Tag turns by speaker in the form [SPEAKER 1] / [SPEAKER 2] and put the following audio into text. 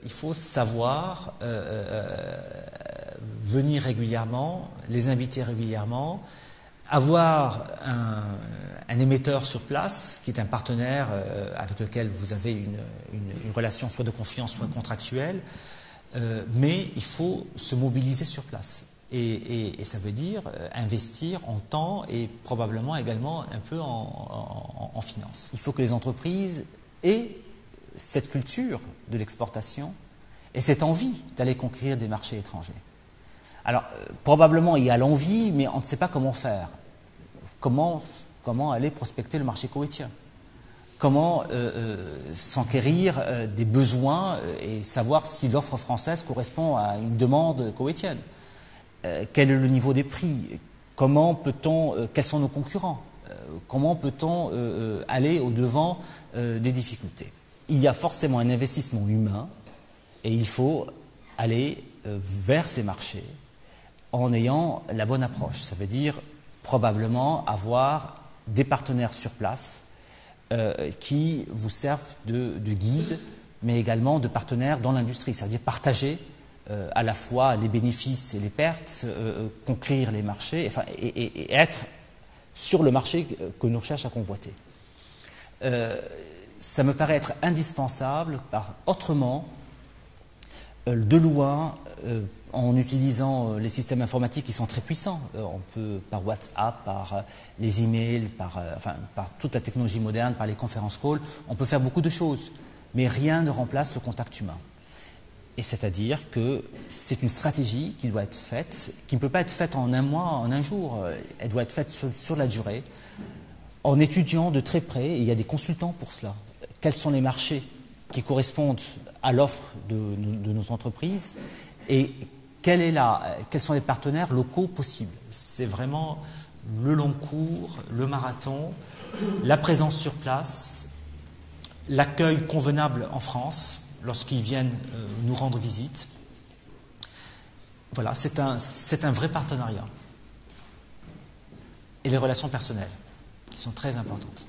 [SPEAKER 1] Il faut savoir venir régulièrement, les inviter régulièrement, avoir un émetteur sur place qui est un partenaire avec lequel vous avez une relation soit de confiance soit contractuelle, mais il faut se mobiliser sur place. Et ça veut dire investir en temps et probablement également un peu en finance. Il faut que les entreprises aient cette culture de l'exportation et cette envie d'aller conquérir des marchés étrangers. Alors, probablement il y a l'envie, mais on ne sait pas comment faire. Comment aller prospecter le marché koweïtien? Comment s'enquérir des besoins et savoir si l'offre française correspond à une demande koweïtienne? Quel est le niveau des prix? Comment peut-on, quels sont nos concurrents? Comment peut-on aller au-devant des difficultés? Il y a forcément un investissement humain et il faut aller vers ces marchés en ayant la bonne approche. Ça veut dire probablement avoir des partenaires sur place qui vous servent de guide, mais également de partenaires dans l'industrie, c'est-à-dire partager à la fois les bénéfices et les pertes, conquérir les marchés, enfin, et être sur le marché que nous recherchons à convoiter. Ça me paraît être indispensable, autrement, de loin, en utilisant les systèmes informatiques qui sont très puissants. On peut, par WhatsApp, par les emails, par toute la technologie moderne, par les conférences calls, on peut faire beaucoup de choses, mais rien ne remplace le contact humain. Et c'est-à-dire que c'est une stratégie qui doit être faite, qui ne peut pas être faite en un mois, en un jour. Elle doit être faite sur la durée, en étudiant de très près, et il y a des consultants pour cela. Quels sont les marchés qui correspondent à l'offre de nos entreprises et quels sont les partenaires locaux possibles? C'est vraiment le long cours, le marathon, la présence sur place, l'accueil convenable en France lorsqu'ils viennent nous rendre visite. Voilà, c'est un vrai partenariat. Et les relations personnelles, qui sont très importantes.